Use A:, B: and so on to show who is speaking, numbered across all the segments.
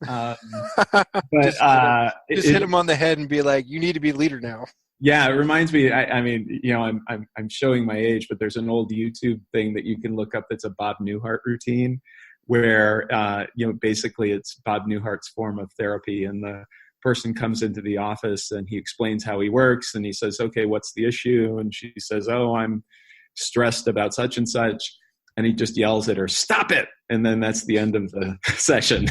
A: But
B: just hit him on the head and be like, "You need to be leader now."
A: Yeah, it reminds me. I mean, I'm showing my age, but there's an old YouTube thing that you can look up. That's a Bob Newhart routine, where basically it's Bob Newhart's form of therapy, and the person comes into the office and he explains how he works, and he says, "Okay, what's the issue?" And she says, "Oh, I'm stressed about such and such," and he just yells at her, "Stop it!" And then that's the end of the session.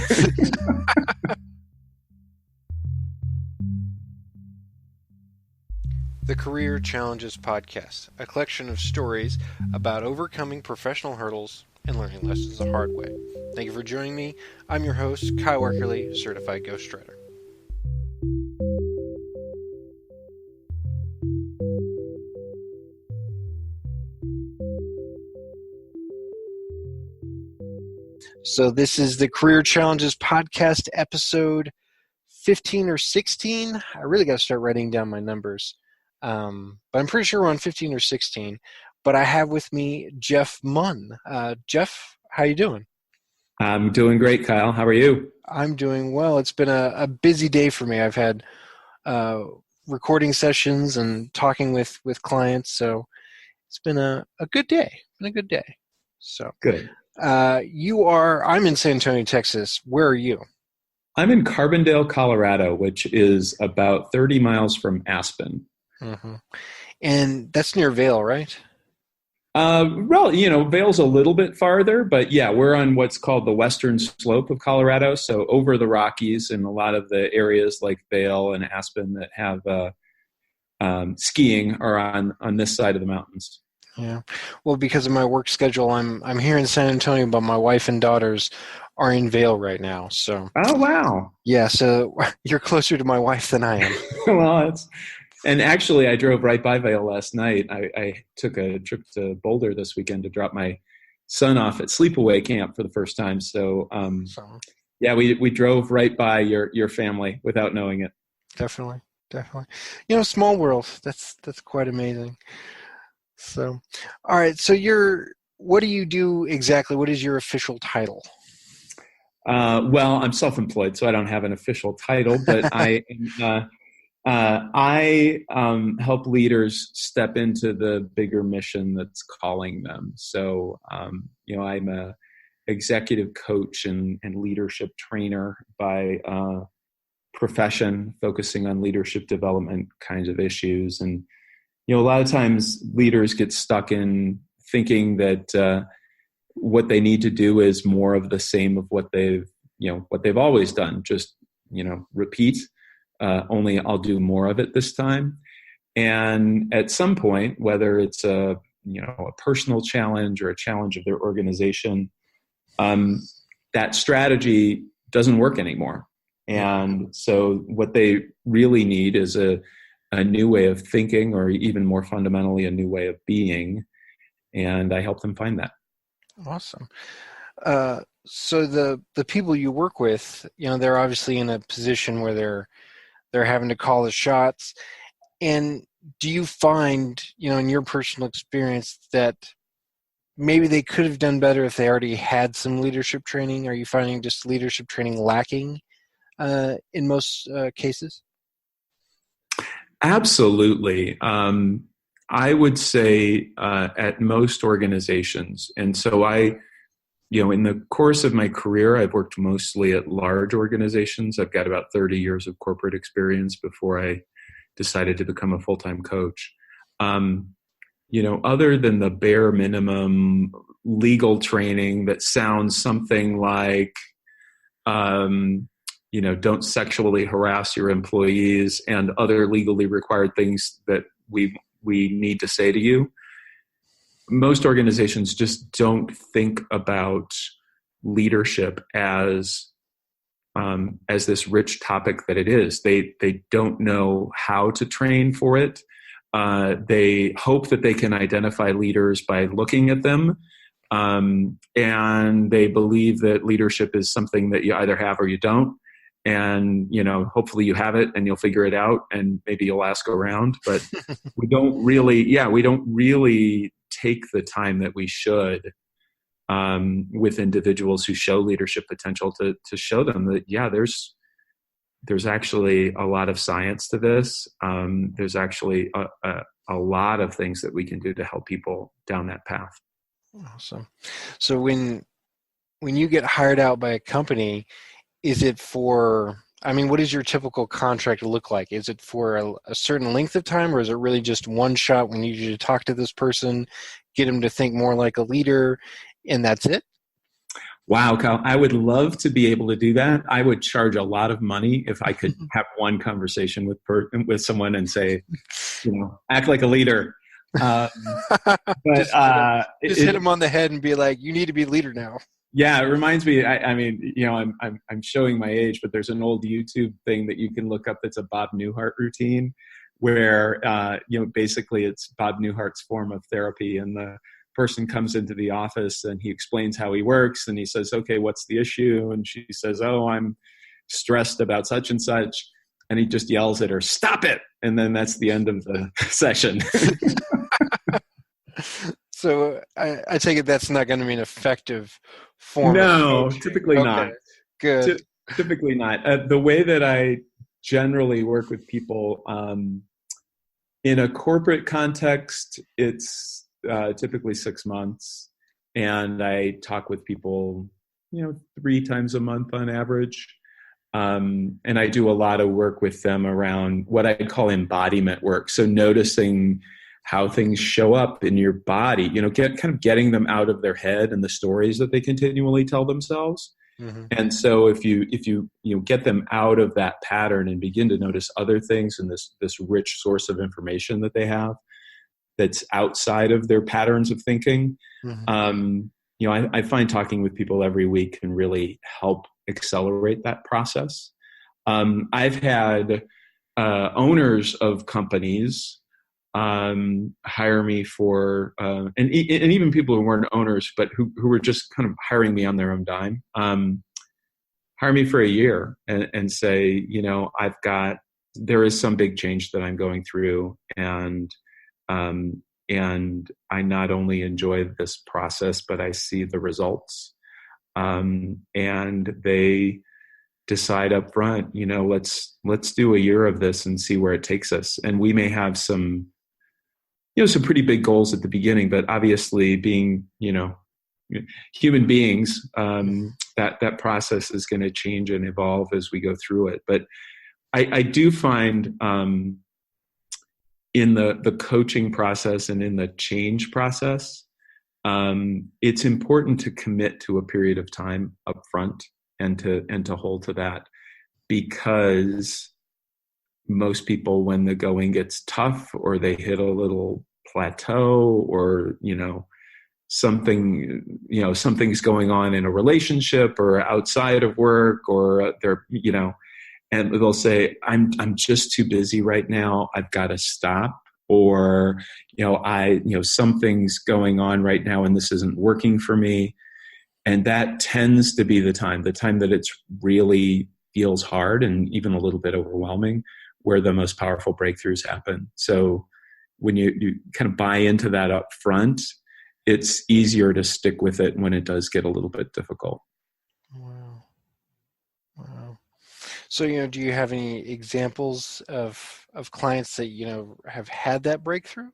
B: The Career Challenges Podcast, a collection of stories about overcoming professional hurdles and learning lessons the hard way. Thank you for joining me. I'm your host, Kyle Werkerly, Certified Ghostwriter. So this is the Career Challenges Podcast, episode 15 or 16. I really got to start writing down my numbers. But I'm pretty sure we're on 15 or 16. But I have with me Jeff Munn. Jeff, how you doing?
A: I'm doing great, Kyle. How are you?
B: I'm doing well. It's been a busy day for me. I've had recording sessions and talking with clients, so it's been a good day. So
A: good.
B: I'm in San Antonio, Texas. Where are you?
A: I'm in Carbondale, Colorado, which is about 30 miles from Aspen.
B: Mm-hmm. And that's near Vail, right?
A: Vail's a little bit farther, but yeah, we're on what's called the western slope of Colorado, so over the Rockies, and a lot of the areas like Vail and Aspen that have skiing are on this side of the mountains.
B: Yeah, well, because of my work schedule, I'm here in San Antonio, but my wife and daughters are in Vail right now. So.
A: Oh wow!
B: Yeah, so you're closer to my wife than I am.
A: Well, and actually, I drove right by Vail last night. I took a trip to Boulder this weekend to drop my son off at Sleepaway Camp for the first time. So, yeah, we drove right by your family without knowing it.
B: Definitely. Small world. That's quite amazing. So, all right. So what do you do exactly? What is your official title?
A: Well, I'm self-employed, so I don't have an official title, but I help leaders step into the bigger mission that's calling them. So, I'm a executive coach and leadership trainer by profession, focusing on leadership development kinds of issues. And, a lot of times leaders get stuck in thinking that what they need to do is more of the same of what they've always done. Just, repeat. Only I'll do more of it this time. And at some point, whether it's a personal challenge or a challenge of their organization, that strategy doesn't work anymore. And so what they really need is a new way of thinking, or even more fundamentally, a new way of being. And I help them find that.
B: Awesome. So the people you work with, they're obviously in a position where they're having to call the shots. And do you find, in your personal experience, that maybe they could have done better if they already had some leadership training? Are you finding just leadership training lacking in most cases?
A: Absolutely. I would say at most organizations. And so in the course of my career, I've worked mostly at large organizations. I've got about 30 years of corporate experience before I decided to become a full-time coach. Other than the bare minimum legal training that sounds something like, don't sexually harass your employees and other legally required things that we need to say to you, most organizations just don't think about leadership as this rich topic that it is. They don't know how to train for it. They hope that they can identify leaders by looking at them. And they believe that leadership is something that you either have or you don't. And, hopefully you have it and you'll figure it out and maybe you'll ask around, but we don't really take the time that we should with individuals who show leadership potential to show them that, yeah, there's actually a lot of science to this. There's actually a lot of things that we can do to help people down that path.
B: Awesome. So when you get hired out by a company, is it for, I mean, what does your typical contract look like? Is it for a certain length of time, or is it really just one shot? We need you to talk to this person, get them to think more like a leader, and that's it?
A: Wow, Kyle, I would love to be able to do that. I would charge a lot of money if I could have one conversation with someone and say, act like a leader. But
B: just hit them on the head and be like, you need to be a leader now.
A: Yeah, it reminds me. I mean, I'm showing my age, but there's an old YouTube thing that you can look up. That's a Bob Newhart routine, where basically it's Bob Newhart's form of therapy, and the person comes into the office and he explains how he works, and he says, "Okay, what's the issue?" And she says, "Oh, I'm stressed about such and such," and he just yells at her, "Stop it!" And then that's the end of the session.
B: So I take it that's not going to be an effective form.
A: No, typically not.
B: Good.
A: Typically not. The way that I generally work with people in a corporate context, it's typically 6 months, and I talk with people, 3 times a month on average. And I do a lot of work with them around what I call embodiment work. So noticing how things show up in your body, getting them out of their head and the stories that they continually tell themselves. Mm-hmm. And so if you get them out of that pattern and begin to notice other things and this rich source of information that they have that's outside of their patterns of thinking, mm-hmm. I find talking with people every week can really help accelerate that process. I've had owners of companies hire me for, and even people who weren't owners, but who were just kind of hiring me on their own dime, hire me for a year and say, there is some big change that I'm going through, and I not only enjoy this process, but I see the results. And they decide up front, let's do a year of this and see where it takes us. And we may have some pretty big goals at the beginning, but obviously being, human beings, that process is going to change and evolve as we go through it. But I do find in the coaching process and in the change process, it's important to commit to a period of time up front and to hold to that, because most people, when the going gets tough or they hit a little plateau, or something's going on in a relationship or outside of work, or they're and they'll say, I'm just too busy right now, I've got to stop, or something's going on right now and this isn't working for me. And that tends to be the time that it's really feels hard and even a little bit overwhelming, where the most powerful breakthroughs happen. So when you kind of buy into that up front, it's easier to stick with it when it does get a little bit difficult.
B: Wow. So, do you have any examples of clients that, have had that breakthrough?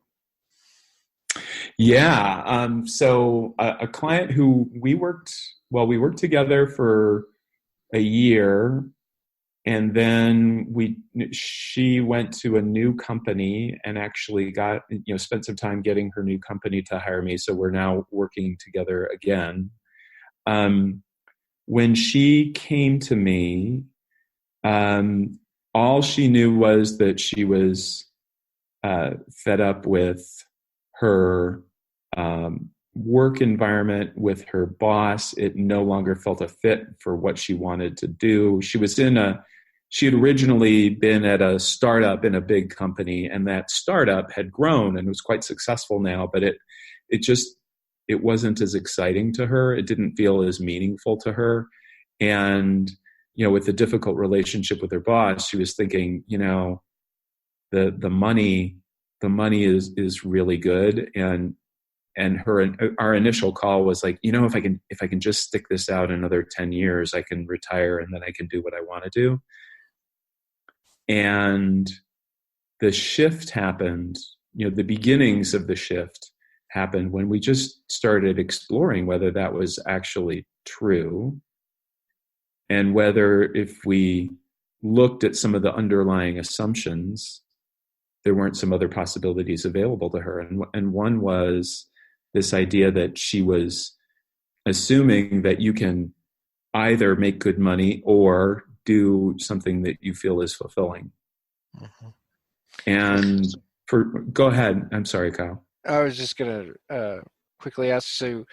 A: Yeah. So a client who we worked together for a year, and then she went to a new company and actually got, spent some time getting her new company to hire me. So we're now working together again. When she came to me, all she knew was that she was fed up with her work environment, with her boss. It no longer felt a fit for what she wanted to do. She had originally been at a startup in a big company, and that startup had grown and was quite successful now, but it wasn't as exciting to her. It didn't feel as meaningful to her. And, with the difficult relationship with her boss, she was thinking, the money is really good, and our initial call was like, if I can just stick this out another 10 years, I can retire and then I can do what I want to do. And the shift happened, the beginnings of the shift happened when we just started exploring whether that was actually true, and whether if we looked at some of the underlying assumptions, there weren't some other possibilities available to her. And one was this idea that she was assuming that you can either make good money or do something that you feel is fulfilling. Mm-hmm. And go ahead. I'm sorry, Kyle.
B: I was just going to quickly ask, so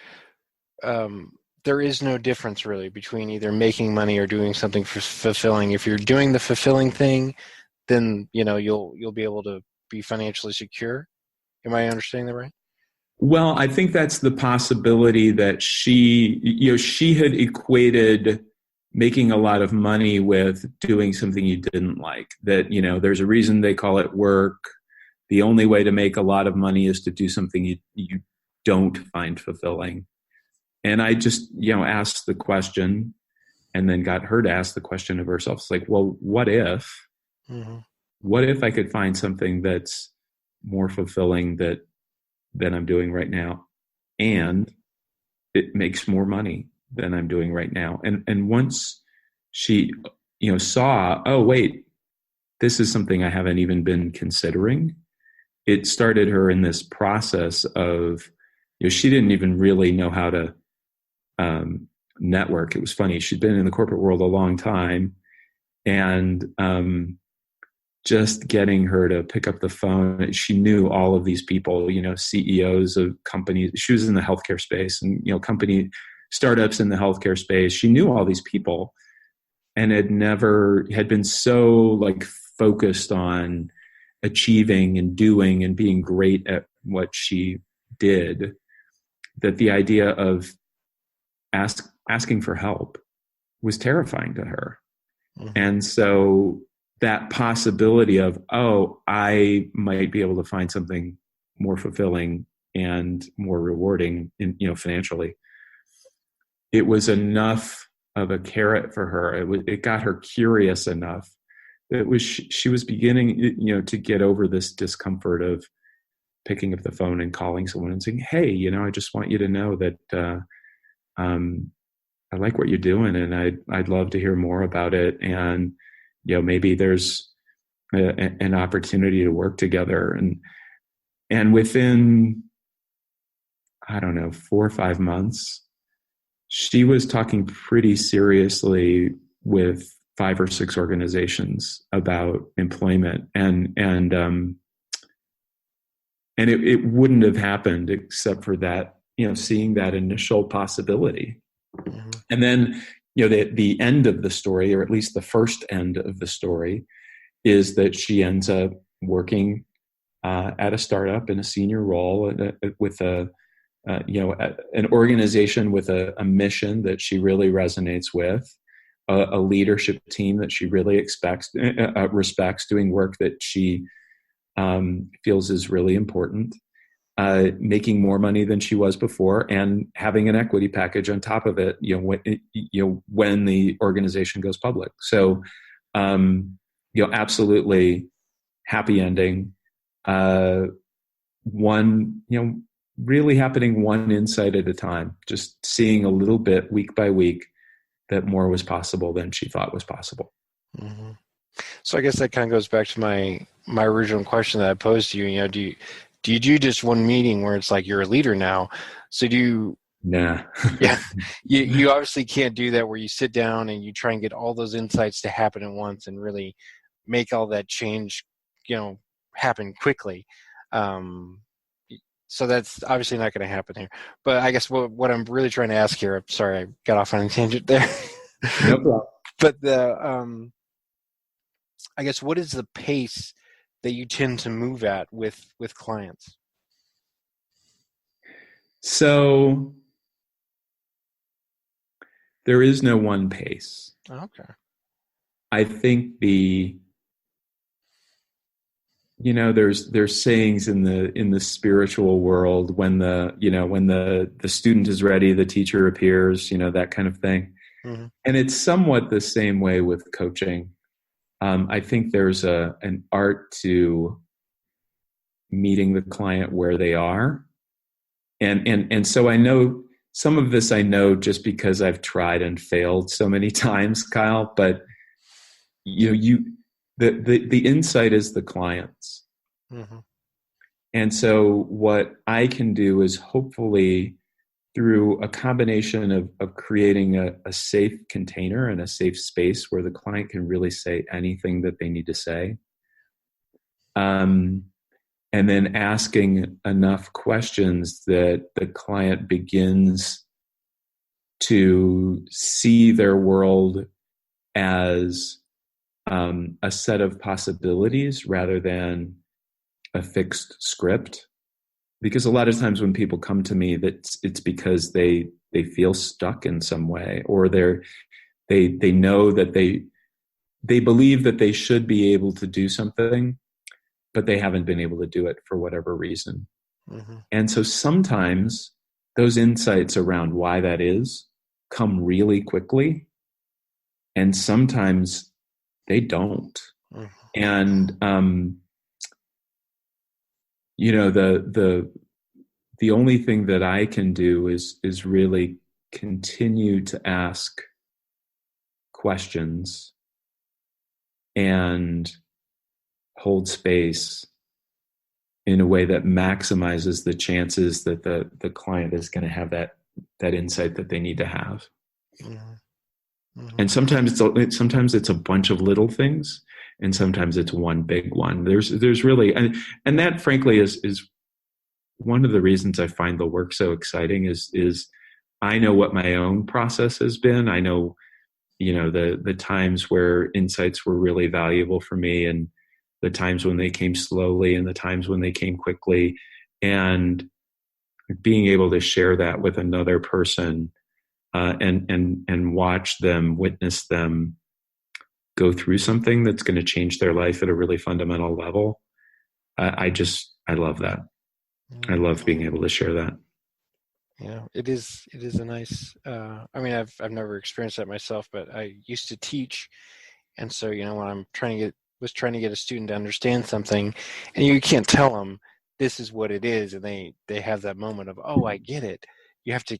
B: there is no difference really between either making money or doing something fulfilling. If you're doing the fulfilling thing, then you'll be able to be financially secure. Am I understanding that right?
A: Well, I think that's the possibility that she had equated making a lot of money with doing something you didn't like. That, there's a reason they call it work. The only way to make a lot of money is to do something you don't find fulfilling. And I just, asked the question, and then got her to ask the question of herself. It's like, well, what if? Mm-hmm. What if I could find something that's more fulfilling than I'm doing right now, and it makes more money than I'm doing right now? And once she, saw, oh wait, this is something I haven't even been considering, it started her in this process of, she didn't even really know how to network. It was funny. She'd been in the corporate world a long time, and just getting her to pick up the phone. She knew all of these people, CEOs of companies. She was in the healthcare space, and, company startups in the healthcare space. She knew all these people, and had been so focused on achieving and doing and being great at what she did, that the idea of asking for help was terrifying to her. Mm-hmm. And so that possibility of, I might be able to find something more fulfilling and more rewarding financially, it was enough of a carrot for her. It got her curious enough that she was beginning, to get over this discomfort of picking up the phone and calling someone and saying, hey, I just want you to know that I like what you're doing, and I'd love to hear more about it. And, maybe there's an opportunity to work together. And within, I don't know, 4 or 5 months, she was talking pretty seriously with 5 or 6 organizations about employment. And it wouldn't have happened except for that, seeing that initial possibility. Mm-hmm. And then, the end of the story, or at least the first end of the story, is that she ends up working at a startup in a senior role with an organization with a mission that she really resonates with, a leadership team that she really respects, doing work that she feels is really important, making more money than she was before, and having an equity package on top of it, when the organization goes public. So, absolutely happy ending. One, really happening one insight at a time, just seeing a little bit week by week that more was possible than she thought was possible.
B: Mm-hmm. So I guess that kind of goes back to my original question that I posed to you. Do you do just one meeting where it's like you're a leader now? So do you?
A: Nah.
B: Yeah. You obviously can't do that where you sit down and you try and get all those insights to happen at once and really make all that change, happen quickly. So that's obviously not going to happen here. But I guess what I'm really trying to ask here, I'm sorry, I got off on a tangent there.
A: No problem.
B: But I guess, what is the pace that you tend to move at with clients?
A: So there is no one pace.
B: Okay.
A: I think the there's sayings in the spiritual world, when the student is ready, the teacher appears, that kind of thing.
B: Mm-hmm.
A: And it's somewhat the same way with coaching. I think there's an art to meeting the client where they are. And so I know some of this, I know just because I've tried and failed so many times, Kyle, but the insight is the client's.
B: Mm-hmm.
A: And so what I can do is hopefully, through a combination of creating a safe container and a safe space where the client can really say anything that they need to say, and then asking enough questions that the client begins to see their world as a set of possibilities rather than a fixed script. Because a lot of times when people come to me, it's because they feel stuck in some way, or they know that they believe that they should be able to do something, but they haven't been able to do it for whatever reason.
B: Mm-hmm.
A: And so sometimes those insights around why that is come really quickly, and sometimes they don't.
B: Mm-hmm.
A: And the only thing that I can do is really continue to ask questions and hold space in a way that maximizes the chances that the client is going to have that insight that they need to have.
B: Mm-hmm. Mm-hmm.
A: And sometimes it's a bunch of little things, and sometimes it's one big one. There's really, and that frankly is one of the reasons I find the work so exciting is I know what my own process has been. I know, the times where insights were really valuable for me, and the times when they came slowly and the times when they came quickly, and being able to share that with another person, and watch them, witness them go through something that's going to change their life at a really fundamental level. I love that. I love being able to share that.
B: It is a nice, I mean, I've never experienced that myself, but I used to teach. And so, when I'm trying to get a student to understand something, and you can't tell them this is what it is, and they have that moment of, oh, I get it. You have to,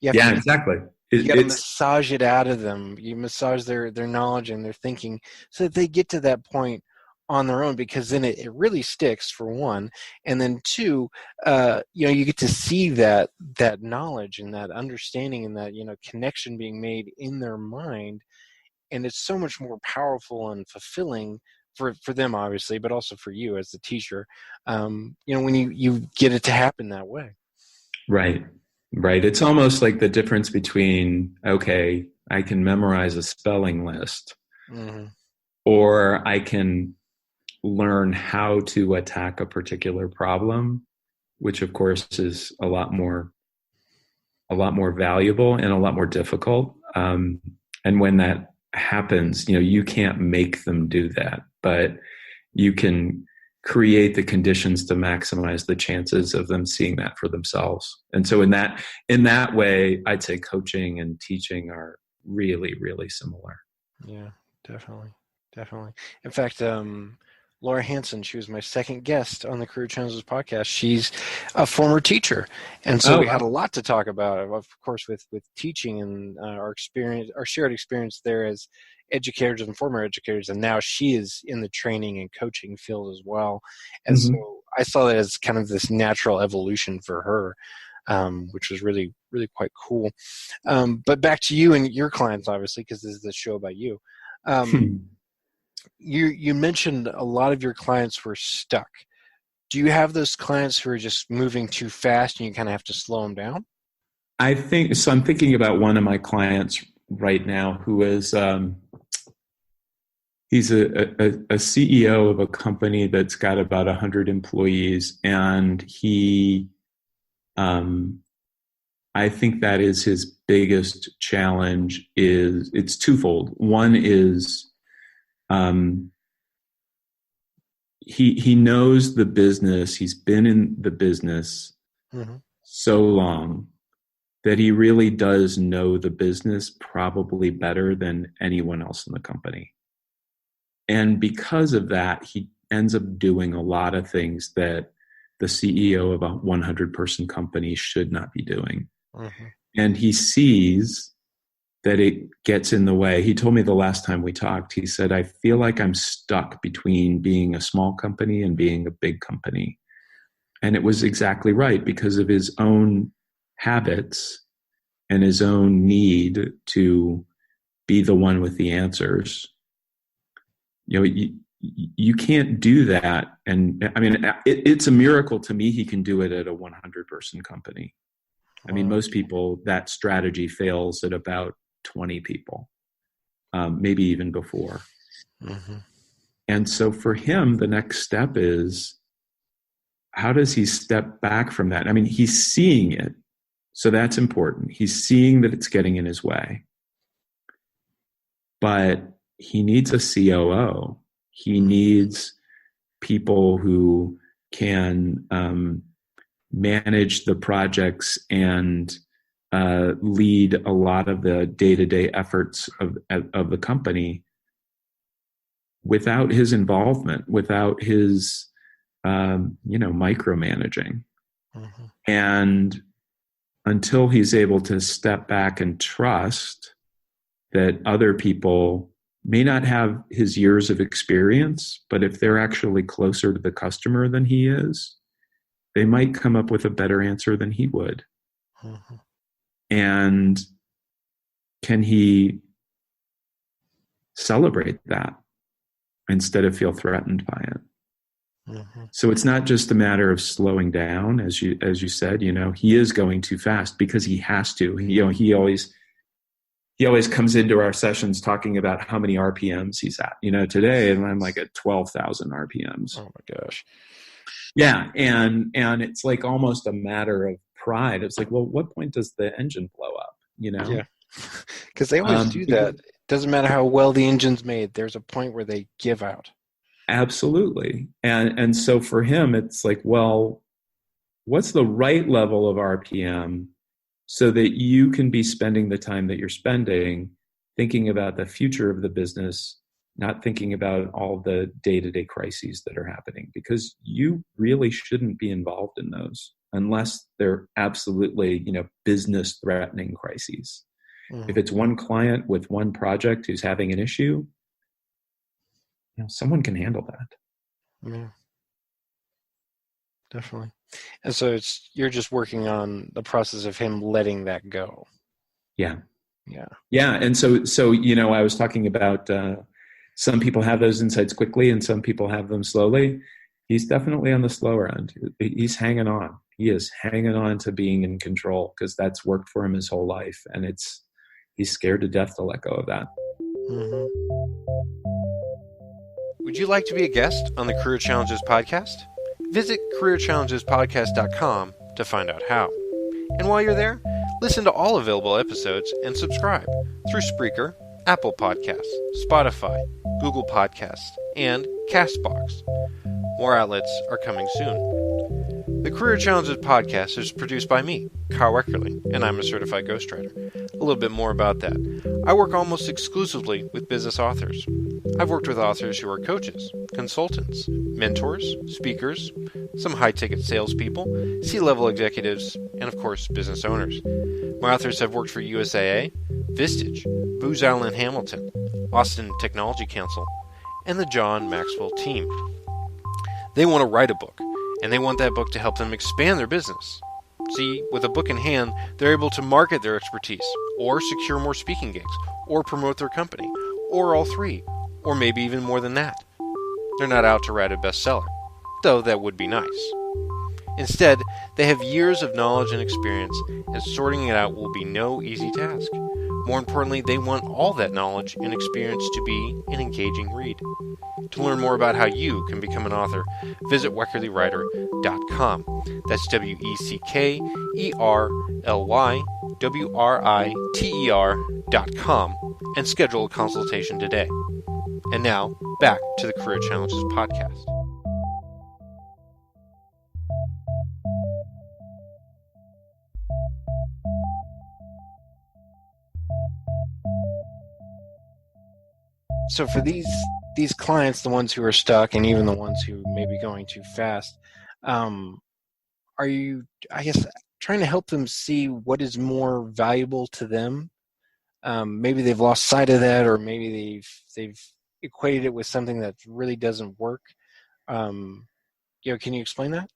A: Exactly.
B: You got to massage it out of them. You massage their knowledge and their thinking so that they get to that point on their own, because then it really sticks, for one. And then two, you get to see that knowledge and that understanding and that, connection being made in their mind. And it's so much more powerful and fulfilling for them, obviously, but also for you as the teacher, when you get it to happen that way.
A: Right. It's almost like the difference between, okay, I can memorize a spelling list,
B: mm-hmm.
A: or I can learn how to attack a particular problem, which of course is a lot more valuable and a lot more difficult. And when that happens, you can't make them do that, but you can create the conditions to maximize the chances of them seeing that for themselves. And so in that way, I'd say coaching and teaching are really, really similar.
B: Yeah, definitely. In fact, Laura Hansen, she was my second guest on the Career Challenges podcast. She's a former teacher. And so we had a lot to talk about, of course, with teaching and our shared experience there as educators and former educators. And now she is in the training and coaching field as well. And
A: Mm-hmm.
B: so I saw that as kind of this natural evolution for her, which was really, really quite cool. But back to you and your clients, obviously, because this is the show about you. You mentioned a lot of your clients were stuck. Do you have those clients who are just moving too fast and you kind of have to slow them down?
A: I think so. I'm thinking about one of my clients right now who is he's a CEO of a company that's got about 100 employees, and he I think that is his biggest challenge. It's twofold. One is he knows the business. He's been in the business so long that he really does know the business probably better than anyone else in the company. And because of that, he ends up doing a lot of things that the CEO of a 100-person company should not be doing. And he sees that it gets in the way. He told me the last time we talked, he said, I feel like I'm stuck between being a small company and being a big company. And it was exactly right, because of his own habits and his own need to be the one with the answers. You know, you can't do that. And I mean, it's a miracle to me he can do it at a 100-person company. I mean, most people, that strategy fails at about 20 people, maybe even before. And so for him, the next step is, how does he step back from that? I mean, he's seeing it. So that's important. He's seeing that it's getting in his way. But he needs a COO. He needs people who can manage the projects and lead a lot of the day-to-day efforts of the company without his involvement, without his micromanaging. And until he's able to step back and trust that other people may not have his years of experience, but if they're actually closer to the customer than he is, they might come up with a better answer than he would. And can he celebrate that instead of feel threatened by it? So it's not just a matter of slowing down, as you said. He is going too fast because he has to. He always comes into our sessions talking about how many RPMs he's at. Today, and I'm like at 12,000 RPMs.
B: Oh my gosh.
A: Yeah, and it's like almost a matter of pride. It's like, well, what point does the engine blow up?
B: Yeah, because they always do that. It doesn't matter how well the engine's made. There's a point where they give out.
A: Absolutely. And so for him, it's like, well, what's the right level of RPM so that you can be spending the time that you're spending thinking about the future of the business, not thinking about all the day-to-day crises that are happening, because you really shouldn't be involved in those unless they're absolutely, business threatening crises. If it's one client with one project who's having an issue, someone can handle that.
B: Yeah, definitely. And so you're just working on the process of him letting that go.
A: Yeah. And so I was talking about some people have those insights quickly and some people have them slowly. He's definitely on the slower end. He's hanging on. He is hanging on to being in control because that's worked for him his whole life, and he's scared to death to let go of that.
B: Would you like to be a guest on the Career Challenges podcast? Visit careerchallengespodcast.com to find out how. And while you're there, listen to all available episodes and subscribe through Spreaker, Apple Podcasts, Spotify, Google Podcasts, and CastBox. More outlets are coming soon. The Career Challenges podcast is produced by me, Kyle Weckerling, and I'm a certified ghostwriter. A little bit more about that. I work almost exclusively with business authors. I've worked with authors who are coaches, consultants, mentors, speakers, some high-ticket salespeople, C-level executives, and of course, business owners. My authors have worked for USAA, Vistage, Booz Allen Hamilton, Austin Technology Council, and the John Maxwell team. They want to write a book, and they want that book to help them expand their business. See, with a book in hand, they're able to market their expertise, or secure more speaking gigs, or promote their company, or all three, or maybe even more than that. They're not out to write a bestseller, though that would be nice. Instead, they have years of knowledge and experience, and sorting it out will be no easy task. More importantly, they want all that knowledge and experience to be an engaging read. To learn more about how you can become an author, visit WeckerlyWriter.com. That's WeckerlyWriter.com, and schedule a consultation today. And now, back to the Career Challenges podcast. so for these clients, the ones who are stuck, and even the ones who may be going too fast, are you, I guess, trying to help them see what is more valuable to them? Maybe they've lost sight of that, or maybe they've equated it with something that really doesn't work. Can you explain that?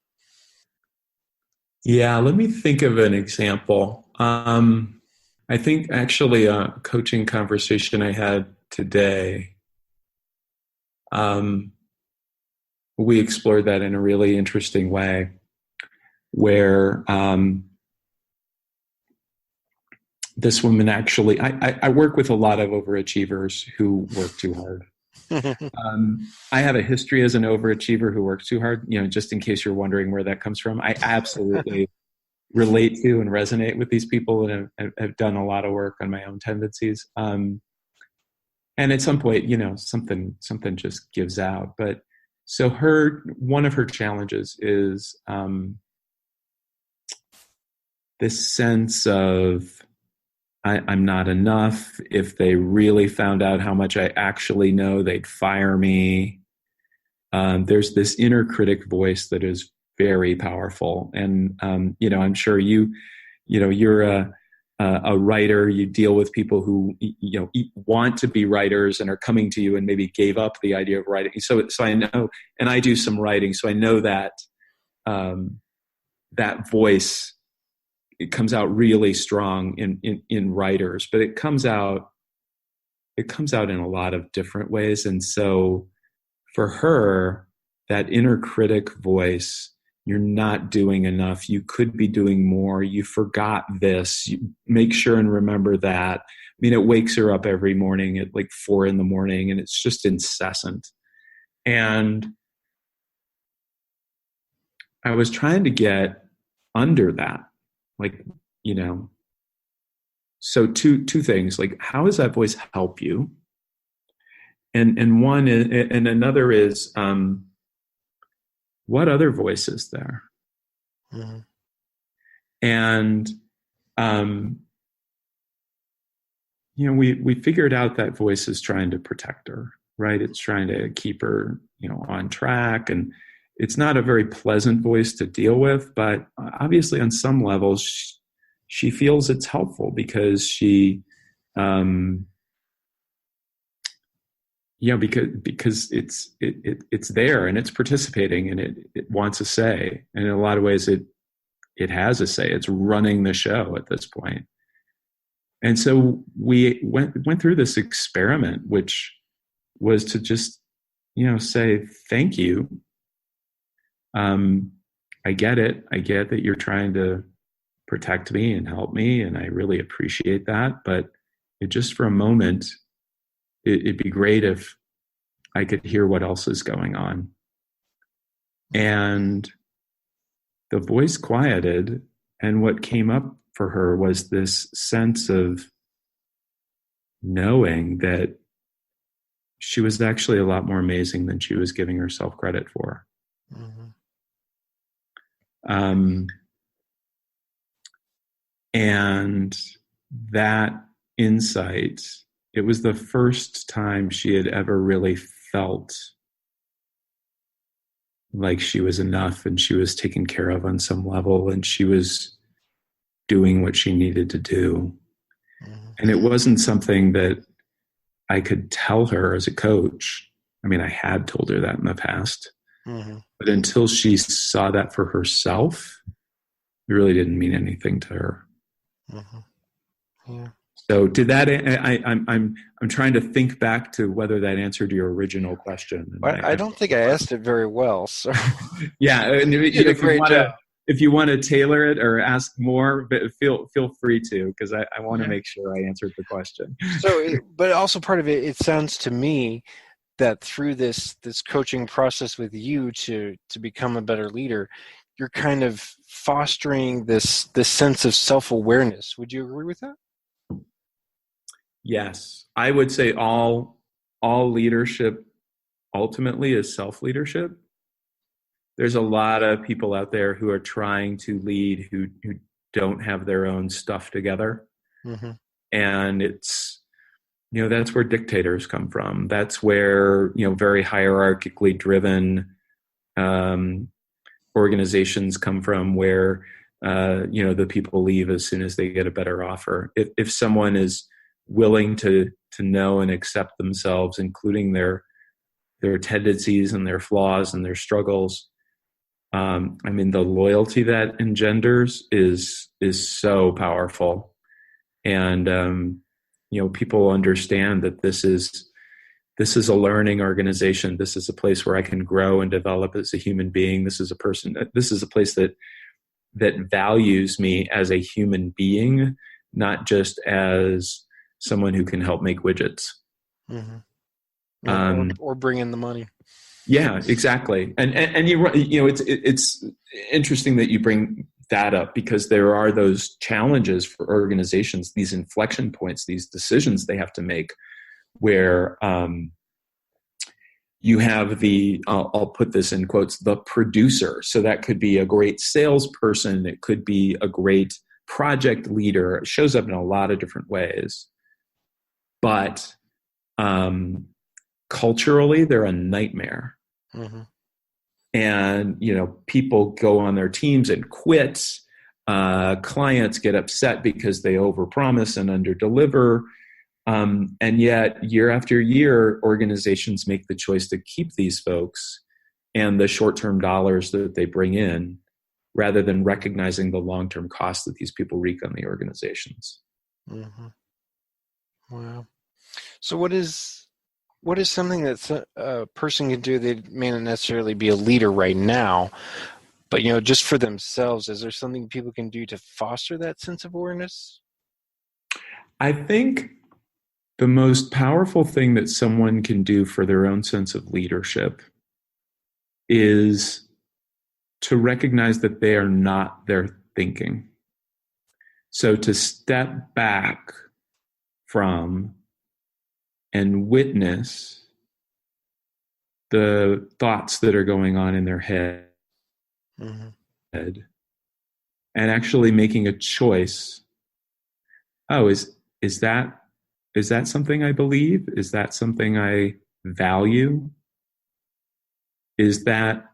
A: Yeah, let me think of an example. I think actually a coaching conversation I had today, um, we explored that in a really interesting way where this woman actually, I work with a lot of overachievers who work too hard. I have a history as an overachiever who works too hard, just in case you're wondering where that comes from. I absolutely relate to and resonate with these people and have done a lot of work on my own tendencies. And at some point, something just gives out. But so one of her challenges is this sense of I'm not enough. If they really found out how much I actually know, they'd fire me. There's this inner critic voice that is very powerful. And, I'm sure you're a writer, you deal with people who, want to be writers and are coming to you and maybe gave up the idea of writing. So I know, and I do some writing. So I know that, that voice, it comes out really strong in writers, but it comes out in a lot of different ways. And so for her, that inner critic voice, you're not doing enough. You could be doing more. You forgot this. You make sure and remember that. I mean, it wakes her up every morning at like 4 a.m, and it's just incessant. And I was trying to get under that, like, so two things, like, how does that voice help you? And one is, and another is, what other voice is there?
B: Mm-hmm.
A: And, we figured out that voice is trying to protect her, right? It's trying to keep her, on track. And it's not a very pleasant voice to deal with, but obviously on some levels, she feels it's helpful because she, because it's there and it's participating and it wants a say. And in a lot of ways, it has a say. It's running the show at this point. And so we went through this experiment, which was to just, say, thank you. I get it. I get that you're trying to protect me and help me, and I really appreciate that. But just for a moment, it'd be great if I could hear what else is going on. And the voice quieted, and what came up for her was this sense of knowing that she was actually a lot more amazing than she was giving herself credit for. Mm-hmm. And that insight, it was the first time she had ever really felt like she was enough and she was taken care of on some level and she was doing what she needed to do. Mm-hmm. And it wasn't something that I could tell her as a coach. I mean, I had told her that in the past, mm-hmm. but until she saw that for herself, it really didn't mean anything to her. Mm-hmm. Yeah. So did that? I'm trying to think back to whether that answered your original question.
B: I don't think I asked it very well. So
A: yeah, and if you want to tailor it or ask more, feel free to, because I want to make sure I answered the question.
B: So, but also part of it, it sounds to me that through this coaching process with you to become a better leader, you're kind of fostering this sense of self-awareness. Would you agree with that?
A: Yes, I would say all leadership ultimately is self-leadership. There's a lot of people out there who are trying to lead who don't have their own stuff together. Mm-hmm. And that's where dictators come from. That's where, very hierarchically driven organizations come from, where, the people leave as soon as they get a better offer. If someone is willing to know and accept themselves, including their tendencies and their flaws and their struggles, the loyalty that engenders is so powerful. And, people understand that this is a learning organization. This is a place where I can grow and develop as a human being. This is a place that values me as a human being, not just as someone who can help make widgets.
B: Mm-hmm. Or bring in the money.
A: Yeah, exactly. And it's interesting that you bring that up, because there are those challenges for organizations, these inflection points, these decisions they have to make, where you have I'll put this in quotes, the producer. So that could be a great salesperson. It could be a great project leader. It shows up in a lot of different ways. But culturally, they're a nightmare. Mm-hmm. And, people go on their teams and quit. Clients get upset because they overpromise and underdeliver. And yet, year after year, organizations make the choice to keep these folks and the short-term dollars that they bring in, rather than recognizing the long-term cost that these people wreak on the organizations.
B: Mm-hmm. Wow. So what is something that a person can do? They may not necessarily be a leader right now, but, just for themselves, is there something people can do to foster that sense of awareness?
A: I think the most powerful thing that someone can do for their own sense of leadership is to recognize that they are not their thinking. So to step back from and witness the thoughts that are going on in their head, mm-hmm. and actually making a choice. Oh, is that something I believe? Is that something I value? Is that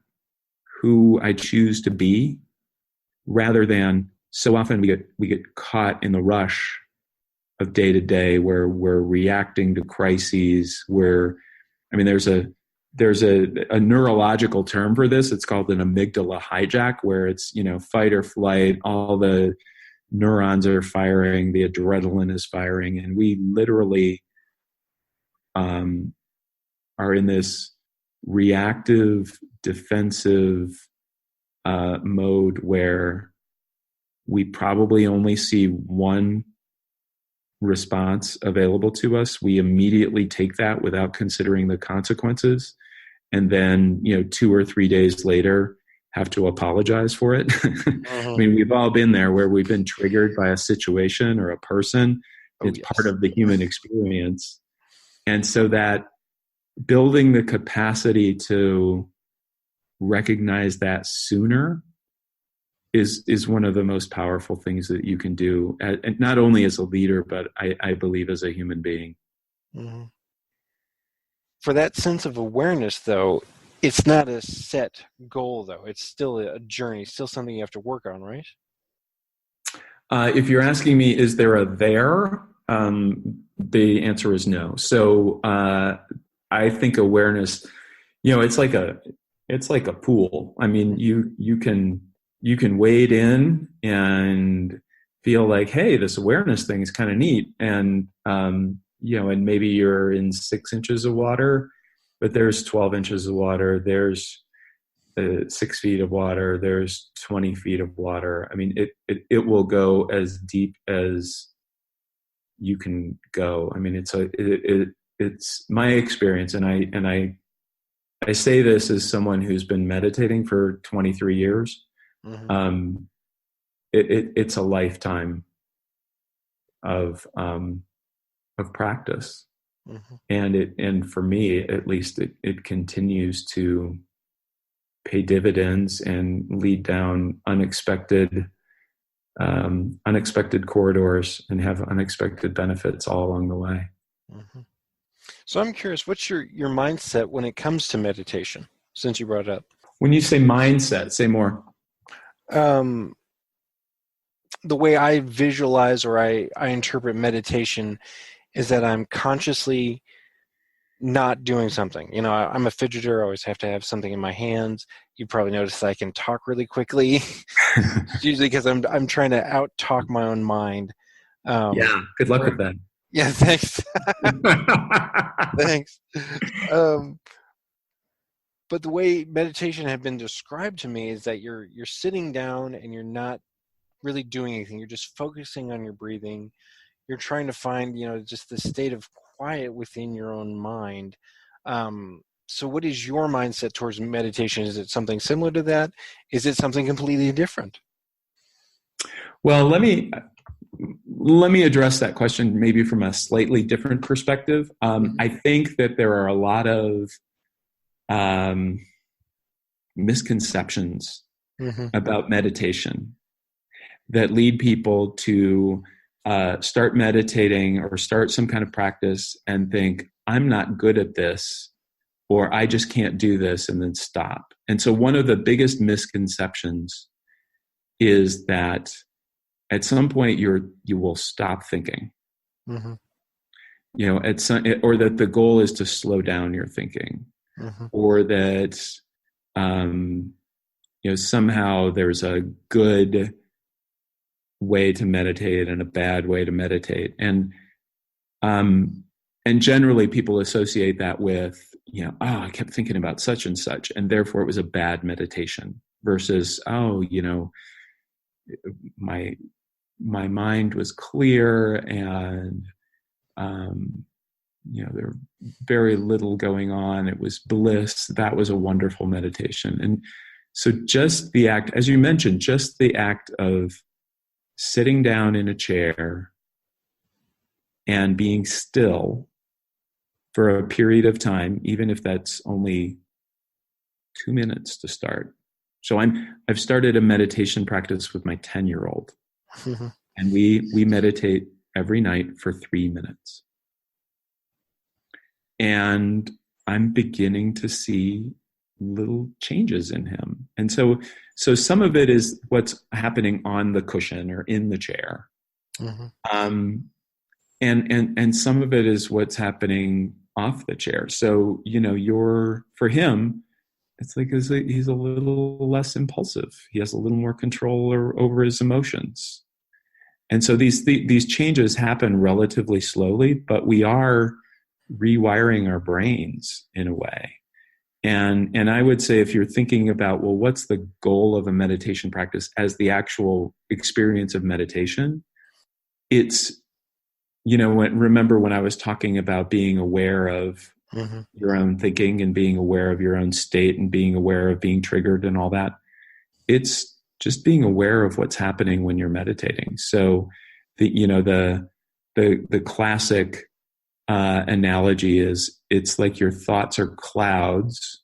A: who I choose to be? Rather than, so often we get caught in the rush of day to day, where we're reacting to crises, there's a neurological term for this. It's called an amygdala hijack, where it's, fight or flight, all the neurons are firing, the adrenaline is firing, and we literally are in this reactive, defensive mode, where we probably only see one response available to us. We immediately take that without considering the consequences, and then 2 or 3 days later have to apologize for it.
B: Mm-hmm.
A: We've all been there, where we've been triggered by a situation or a person. It's part of the human experience. And so that building the capacity to recognize that sooner is one of the most powerful things that you can do, and not only as a leader, but I believe as a human being.
B: Mm-hmm. For that sense of awareness, though, it's not a set goal, though. It's still a journey, still something you have to work on, right?
A: If you're asking me, is there a there? The answer is no. So I think awareness, it's like a pool. You can wade in and feel like, hey, this awareness thing is kind of neat. And, and maybe you're in 6 inches of water, but there's 12 inches of water. There's 6 feet of water. There's 20 feet of water. It will go as deep as you can go. It's my experience. And I say this as someone who's been meditating for 23 years. Mm-hmm. It's a lifetime of practice, mm-hmm. and for me at least, it continues to pay dividends and lead down unexpected corridors and have unexpected benefits all along the way.
B: Hmm. So I'm curious, what's your mindset when it comes to meditation, since you brought it up?
A: When you say mindset, say more.
B: Um, the way I visualize or I interpret meditation is that I'm consciously not doing something. I'm a fidgeter. I always have to have something in my hands. You probably noticed that I can talk really quickly. It's usually because I'm trying to out talk my own mind.
A: Yeah. Good luck with that.
B: Yeah, thanks. Thanks. Um, but the way meditation had been described to me is that you're sitting down and you're not really doing anything. You're just focusing on your breathing. You're trying to find, just the state of quiet within your own mind. So what is your mindset towards meditation? Is it something similar to that? Is it something completely different?
A: Well, let me address that question maybe from a slightly different perspective. I think that there are a lot of misconceptions about meditation that lead people to start meditating or start some kind of practice and think, I'm not good at this, or I just can't do this, and then stop. And so one of the biggest misconceptions is that at some point you will stop thinking.
B: Mm-hmm.
A: Or that the goal is to slow down your thinking, or that somehow there's a good way to meditate and a bad way to meditate, and generally people associate that with I kept thinking about such and such, and therefore it was a bad meditation, versus my mind was clear, and there very little going on. It was bliss. That was a wonderful meditation. And so just the act, as you mentioned, just the act of sitting down in a chair and being still for a period of time, even if that's only 2 minutes to start. So I've started a meditation practice with my 10-year-old, and we meditate every night for 3 minutes. And I'm beginning to see little changes in him. And so some of it is what's happening on the cushion or in the chair. And some of it is what's happening off the chair. So, for him, it's like he's a little less impulsive. He has a little more control over his emotions. And so these changes happen relatively slowly, but we are rewiring our brains in a way. And I would say, if you're thinking about, well, what's the goal of a meditation practice as the actual experience of meditation? It's, remember when I was talking about being aware of your own thinking and being aware of your own state and being aware of being triggered and all that? It's just being aware of what's happening when you're meditating. So the classic analogy is, it's like your thoughts are clouds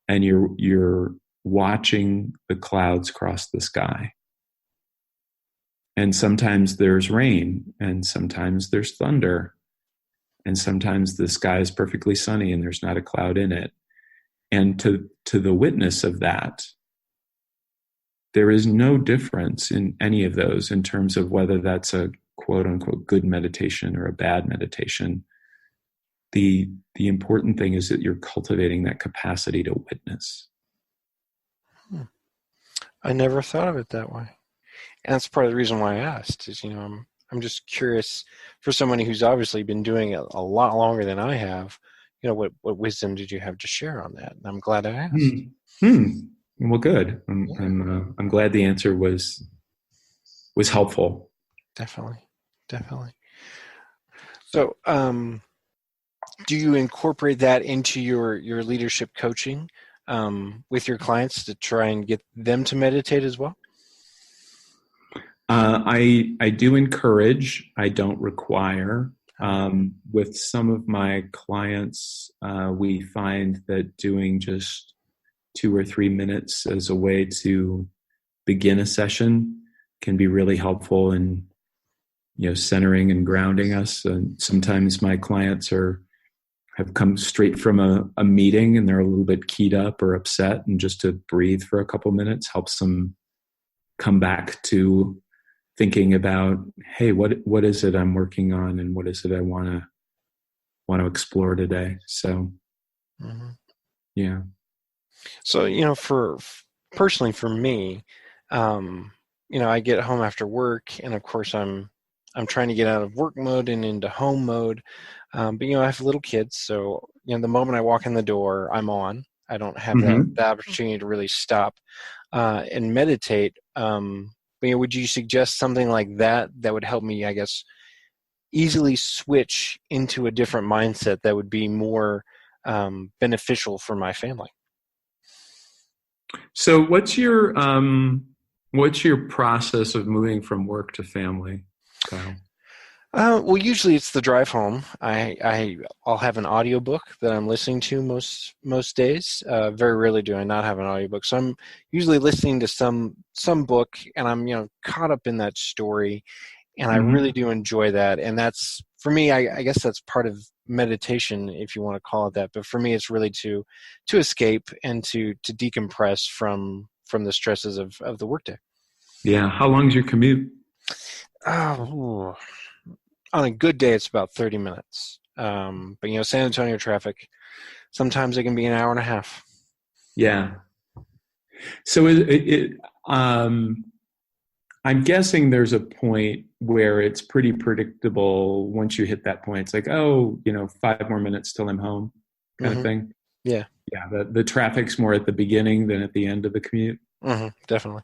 A: and you're watching the clouds cross the sky. And sometimes there's rain, and sometimes there's thunder, and sometimes the sky is perfectly sunny and there's not a cloud in it. And to the witness of that, there is no difference in any of those in terms of whether that's a quote unquote good meditation or a bad meditation. The important thing is that you're cultivating that capacity to witness.
B: I never thought of it that way. And that's part of the reason why I asked is, I'm just curious, for somebody who's obviously been doing it a lot longer than I have, what wisdom did you have to share on that? And I'm glad I asked.
A: Well, good. I'm glad the answer was helpful.
B: Definitely. So, do you incorporate that into your leadership coaching with your clients to try and get them to meditate as well?
A: I do encourage. I don't require. With some of my clients, we find that doing just 2 or 3 minutes as a way to begin a session can be really helpful in centering and grounding us. And sometimes my clients have come straight from a meeting and they're a little bit keyed up or upset, and just to breathe for a couple minutes helps them come back to thinking about, hey, what is it I'm working on, and what is it I want to explore today. So, yeah.
B: So, personally for me, I get home after work, and of course I'm trying to get out of work mode and into home mode. But I have little kids, so the moment I walk in the door, I'm on. I don't have the opportunity to really stop and meditate. Would you suggest something like that would help me, I guess, easily switch into a different mindset that would be more beneficial for my family?
A: So what's your process of moving from work to family, Kyle?
B: Well, usually it's the drive home. I'll have an audiobook that I'm listening to most days. Very rarely do I not have an audiobook. So I'm usually listening to some book, and I'm caught up in that story, and I really do enjoy that. And that's, for me, I guess that's part of meditation, if you want to call it that. But for me, it's really to escape and to decompress from the stresses of the workday.
A: Yeah. How long is your commute?
B: On a good day, it's about 30 minutes. But San Antonio traffic, sometimes it can be an hour and a half.
A: Yeah. So I'm guessing there's a point where it's pretty predictable. Once you hit that point, it's like, 5 more minutes till I'm home, kind of thing.
B: Yeah.
A: Yeah. The traffic's more at the beginning than at the end of the commute.
B: Definitely.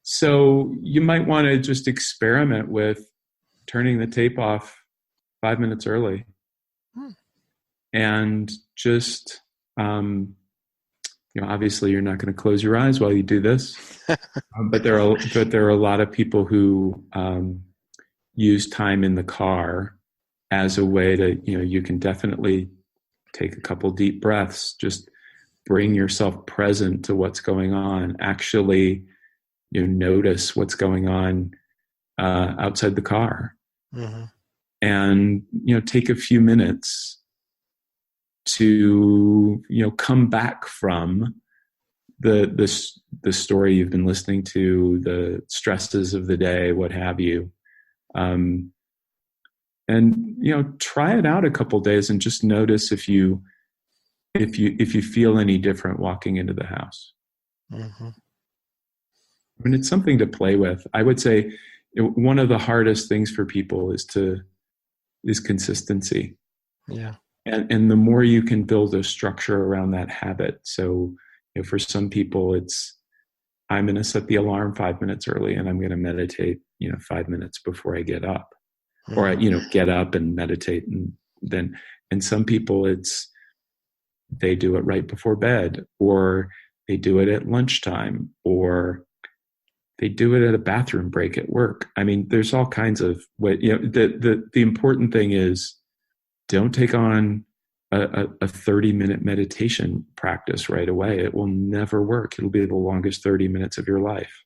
A: So you might want to just experiment with turning the tape off 5 minutes early, and just, obviously you're not going to close your eyes while you do this, but there are a lot of people who use time in the car as a way to, you can definitely take a couple deep breaths, just bring yourself present to what's going on. Actually, notice what's going on outside the car. And take a few minutes to come back from the story you've been listening to, the stresses of the day, what have you, and try it out a couple days and just notice if you feel any different walking into the house. I mean, it's something to play with. I would say one of the hardest things for people is consistency.
B: Yeah.
A: And the more you can build a structure around that habit. So, for some people it's, I'm going to set the alarm 5 minutes early and I'm going to meditate, 5 minutes before I get up, or, get up and meditate. And some people they do it right before bed, or they do it at lunchtime, or they do it at a bathroom break at work. I mean, there's all kinds of way. The important thing is, don't take on a 30-minute meditation practice right away. It will never work. It'll be the longest 30 minutes of your life.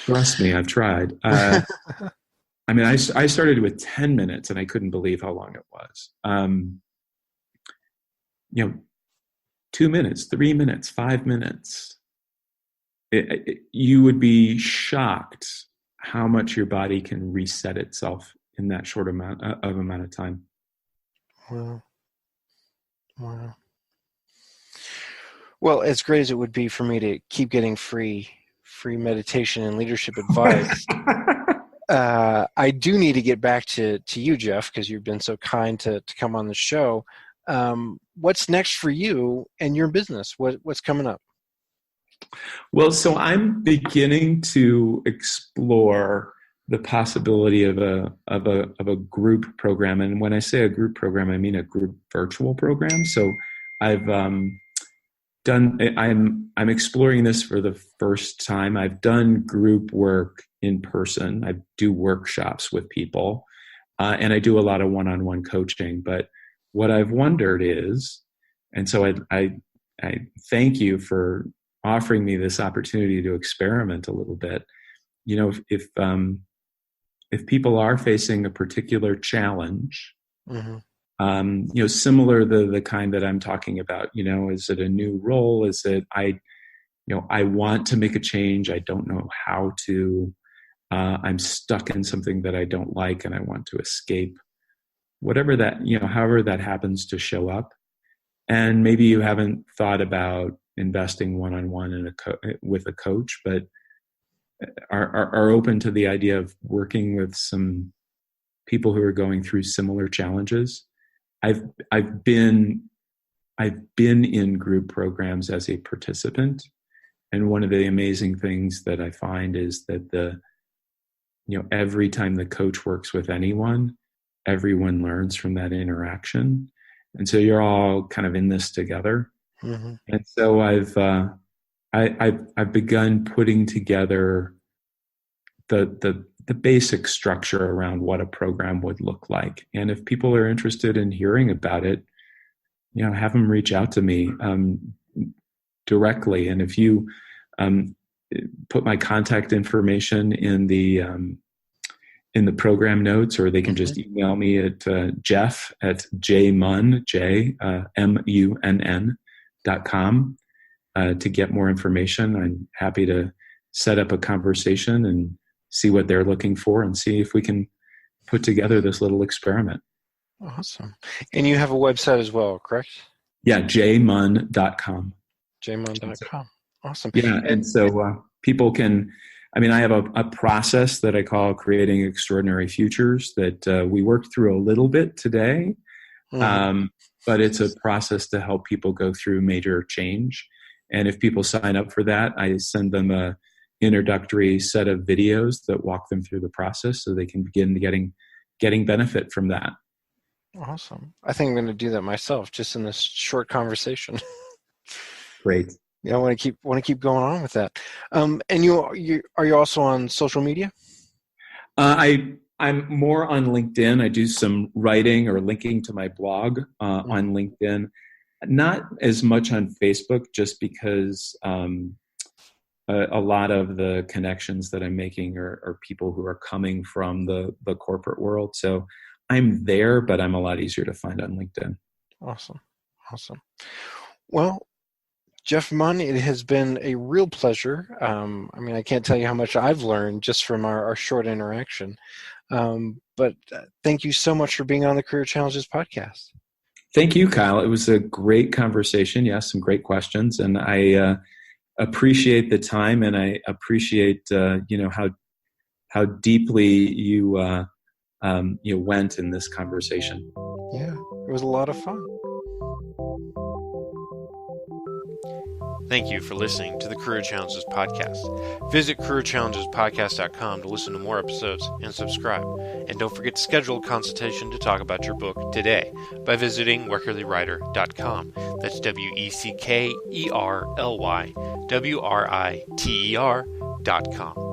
A: Trust me, I've tried. I mean, I started with 10 minutes and I couldn't believe how long it was. 2 minutes, 3 minutes, 5 minutes. You would be shocked how much your body can reset itself in that short amount of time.
B: Wow. Well, as great as it would be for me to keep getting free meditation and leadership advice, I do need to get back to you, Jeff, because you've been so kind to come on the show. What's next for you and your business? What's coming up?
A: Well, so I'm beginning to explore the possibility of a group program, and when I say a group program, I mean a group virtual program. So I'm exploring this for the first time. I've done group work in person. I do workshops with people, and I do a lot of one-on-one coaching. But what I've wondered is, and so I thank you for offering me this opportunity to experiment a little bit, if people are facing a particular challenge,
B: Mm-hmm.
A: similar to the kind that I'm talking about, is it a new role? Is it I want to make a change. I don't know how to. I'm stuck in something that I don't like, and I want to escape. Whatever that, however that happens to show up, and maybe you haven't thought about investing one-on-one with a coach, but are open to the idea of working with some people who are going through similar challenges. I've been in group programs as a participant, and one of the amazing things that I find is that every time the coach works with anyone, everyone learns from that interaction, and so you're all kind of in this together.
B: Mm-hmm.
A: And so I've begun putting together the basic structure around what a program would look like. And if people are interested in hearing about it, have them reach out to me directly. And if you put my contact information in the program notes, or they can just email me at Jeff at jmunn.com to get more information. I'm happy to set up a conversation and see what they're looking for and see if we can put together this little experiment.
B: Awesome. And you have a website as well, correct?
A: Yeah, jmunn.com.
B: jmunn.com. Awesome.
A: Yeah, and so people can, I have a process that I call creating extraordinary futures that we worked through a little bit today, but it's a process to help people go through major change. And if people sign up for that, I send them a introductory set of videos that walk them through the process so they can begin getting benefit from that.
B: Awesome. I think I'm going to do that myself just in this short conversation.
A: Great.
B: Yeah, I want to keep going on with that. And you are you also on social media?
A: I'm more on LinkedIn. I do some writing or linking to my blog on LinkedIn. Not as much on Facebook, just because a lot of the connections that I'm making are people who are coming from the corporate world. So I'm there, but I'm a lot easier to find on LinkedIn.
B: Awesome. Well, Jeff Munn, it has been a real pleasure. I can't tell you how much I've learned just from our short interaction. But thank you so much for being on the Career Challenges podcast.
A: Thank you, Kyle. It was a great conversation. Yes, some great questions, and I appreciate the time, and I appreciate how deeply you went in this conversation.
B: Yeah, it was a lot of fun. Thank you for listening to the Career Challenges Podcast. Visit careerchallengespodcast.com to listen to more episodes and subscribe. And don't forget to schedule a consultation to talk about your book today by visiting weckerlywriter.com. That's WECKERLYWRITER.com.